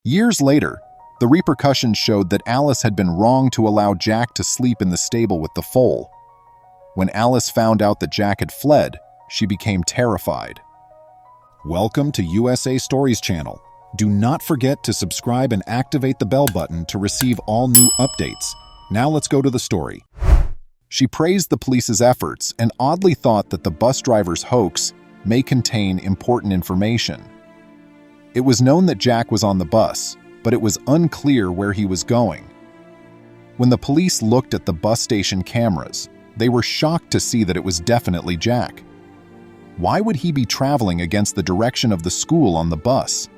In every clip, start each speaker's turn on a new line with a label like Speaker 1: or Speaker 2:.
Speaker 1: Years later, the repercussions showed that Alice had been wrong to allow Jack to sleep in the stable with the foal. When Alice found out that Jack had fled, she became terrified. Welcome to USA Stories channel. Do not forget to subscribe and activate the bell button to receive all new updates. Now let's go to the story. She praised the police's efforts and oddly thought that the bus driver's hoax may contain important information. It was known that Jack was on the bus, but it was unclear where he was going. When the police looked at the bus station cameras, they were shocked to see that it was definitely Jack. Why would he be traveling against the direction of the school on the bus?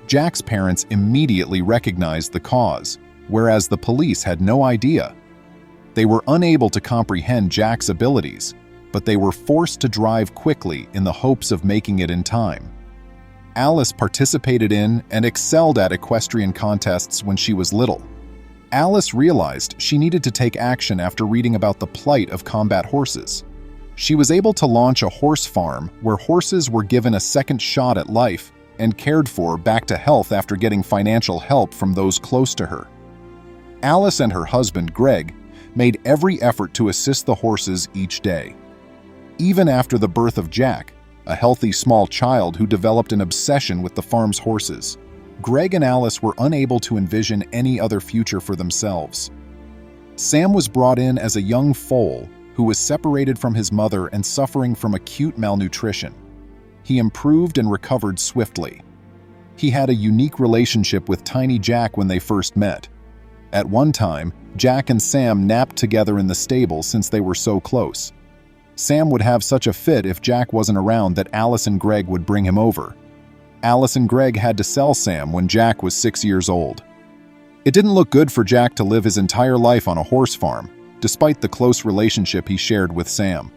Speaker 1: Jack's parents immediately recognized the cause, whereas the police had no idea. They were unable to comprehend Jack's abilities, but they were forced to drive quickly in the hopes of making it in time. Alice participated in and excelled at equestrian contests when she was little. Alice realized she needed to take action after reading about the plight of combat horses. She was able to launch a horse farm where horses were given a second shot at life and cared for back to health after getting financial help from those close to her. Alice and her husband, Greg, made every effort to assist the horses each day. Even after the birth of Jack, a healthy small child who developed an obsession with the farm's horses, Greg and Alice were unable to envision any other future for themselves. Sam was brought in as a young foal who was separated from his mother and suffering from acute malnutrition. He improved and recovered swiftly. He had a unique relationship with Tiny Jack when they first met. At one time, Jack and Sam napped together in the stable since they were so close. Sam would have such a fit if Jack wasn't around that Alice and Greg would bring him over. Alice and Greg had to sell Sam when Jack was 6 years old. It didn't look good for Jack to live his entire life on a horse farm, despite the close relationship he shared with Sam.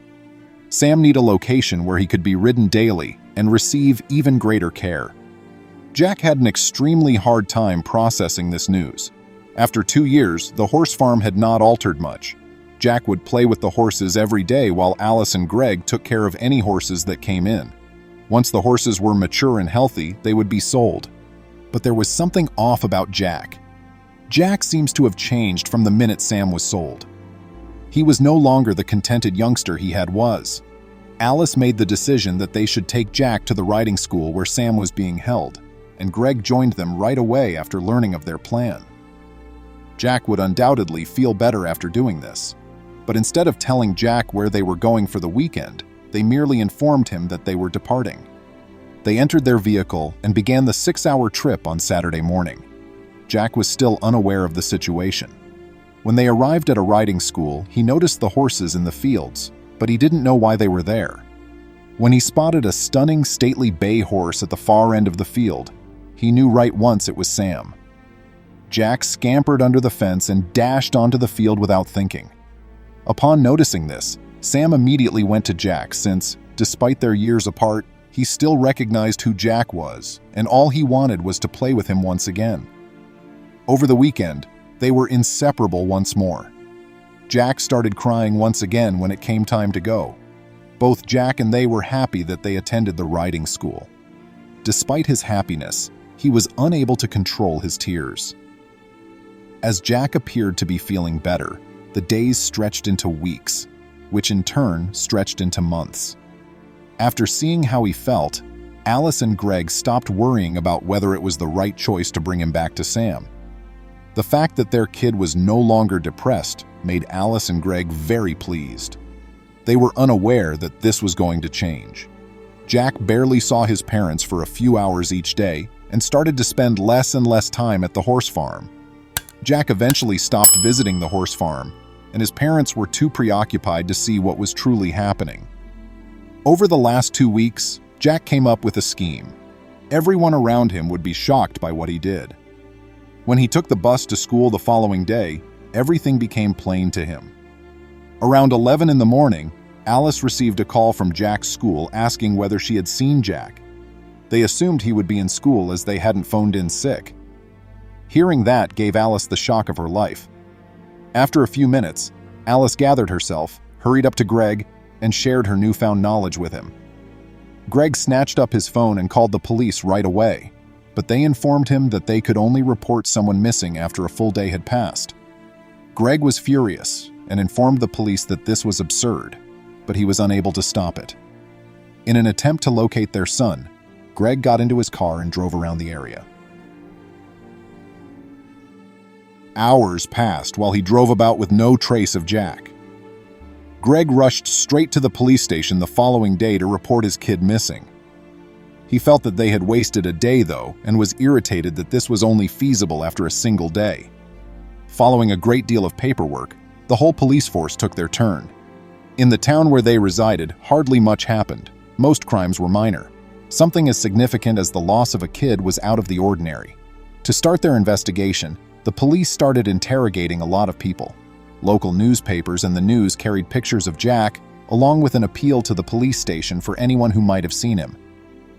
Speaker 1: Sam needed a location where he could be ridden daily and receive even greater care. Jack had an extremely hard time processing this news. After 2 years, the horse farm had not altered much. Jack would play with the horses every day while Alice and Greg took care of any horses that came in. Once the horses were mature and healthy, they would be sold. But there was something off about Jack. Jack seems to have changed from the minute Sam was sold. He was no longer the contented youngster he had was. Alice made the decision that they should take Jack to the riding school where Sam was being held, and Greg joined them right away after learning of their plan. Jack would undoubtedly feel better after doing this. But instead of telling Jack where they were going for the weekend, they merely informed him that they were departing. They entered their vehicle and began the 6-hour trip on Saturday morning. Jack was still unaware of the situation. When they arrived at a riding school, he noticed the horses in the fields, but he didn't know why they were there. When he spotted a stunning, stately bay horse at the far end of the field, he knew right once it was Sam. Jack scampered under the fence and dashed onto the field without thinking. Upon noticing this, Sam immediately went to Jack since, despite their years apart, he still recognized who Jack was, and all he wanted was to play with him once again. Over the weekend, they were inseparable once more. Jack started crying once again when it came time to go. Both Jack and they were happy that they attended the riding school. Despite his happiness, he was unable to control his tears. As Jack appeared to be feeling better, the days stretched into weeks, which in turn stretched into months. After seeing how he felt, Alice and Greg stopped worrying about whether it was the right choice to bring him back to Sam. The fact that their kid was no longer depressed made Alice and Greg very pleased. They were unaware that this was going to change. Jack barely saw his parents for a few hours each day and started to spend less and less time at the horse farm. Jack eventually stopped visiting the horse farm, and his parents were too preoccupied to see what was truly happening. Over the last 2 weeks, Jack came up with a scheme. Everyone around him would be shocked by what he did. When he took the bus to school the following day, everything became plain to him. Around 11 in the morning, Alice received a call from Jack's school asking whether she had seen Jack. They assumed he would be in school as they hadn't phoned in sick. Hearing that gave Alice the shock of her life. After a few minutes, Alice gathered herself, hurried up to Greg, and shared her newfound knowledge with him. Greg snatched up his phone and called the police right away. but they informed him that they could only report someone missing after a full day had passed. Greg was furious and informed the police that this was absurd, but he was unable to stop it. In an attempt to locate their son, Greg got into his car and drove around the area. Hours passed while he drove about with no trace of Jack. Greg rushed straight to the police station the following day to report his kid missing. He felt that they had wasted a day, though, and was irritated that this was only feasible after a single day. Following a great deal of paperwork, the whole police force took their turn. In the town where they resided, hardly much happened. Most crimes were minor. Something as significant as the loss of a kid was out of the ordinary. To start their investigation, the police started interrogating a lot of people. Local newspapers and the news carried pictures of Jack, along with an appeal to the police station for anyone who might have seen him.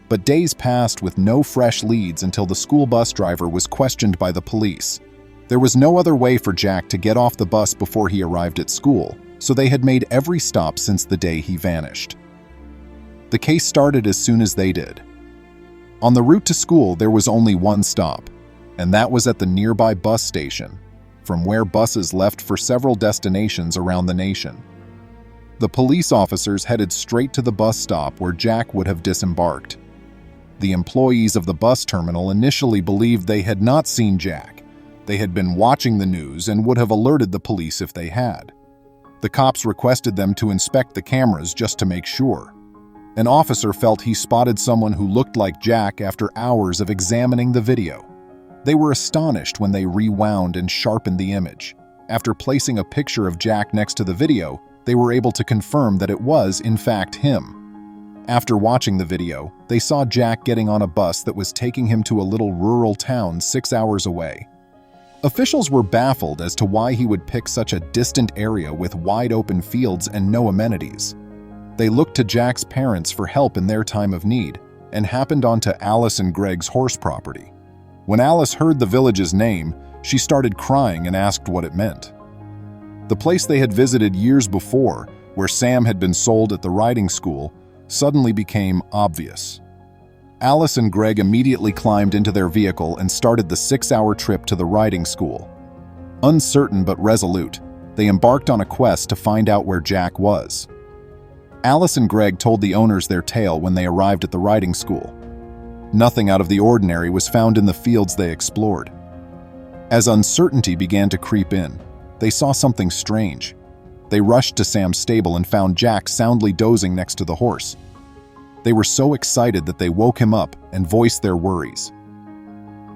Speaker 1: But days passed with no fresh leads until the school bus driver was questioned by the police. There was no other way for Jack to get off the bus before he arrived at school, so they had made every stop since the day he vanished. The case started as soon as they did. On the route to school, there was only one stop, and that was at the nearby bus station, from where buses left for several destinations around the nation. The police officers headed straight to the bus stop where Jack would have disembarked. The employees of the bus terminal initially believed they had not seen Jack. They had been watching the news and would have alerted the police if they had. The cops requested them to inspect the cameras just to make sure. An officer felt he spotted someone who looked like Jack after hours of examining the video. They were astonished when they rewound and sharpened the image. After placing a picture of Jack next to the video, they were able to confirm that it was, in fact, him. After watching the video, they saw Jack getting on a bus that was taking him to a little rural town 6 hours away. Officials were baffled as to why he would pick such a distant area with wide-open fields and no amenities. They looked to Jack's parents for help in their time of need and happened onto Alice and Greg's horse property. When Alice heard the village's name, she started crying and asked what it meant. The place they had visited years before, where Sam had been sold at the riding school, suddenly became obvious. Alice and Greg immediately climbed into their vehicle and started the 6-hour trip to the riding school. Uncertain but resolute, they embarked on a quest to find out where Jack was. Alice and Greg told the owners their tale when they arrived at the riding school. Nothing out of the ordinary was found in the fields they explored. As uncertainty began to creep in, they saw something strange. They rushed to Sam's stable and found Jack soundly dozing next to the horse. They were so excited that they woke him up and voiced their worries.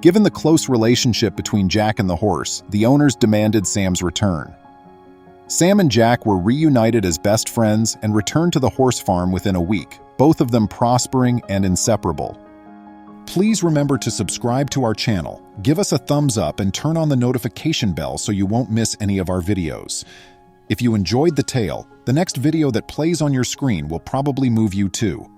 Speaker 1: Given the close relationship between Jack and the horse, the owners demanded Sam's return. Sam and Jack were reunited as best friends and returned to the horse farm within a week, both of them prospering and inseparable. Please remember to subscribe to our channel, give us a thumbs up, and turn on the notification bell so you won't miss any of our videos. If you enjoyed the tale, the next video that plays on your screen will probably move you too.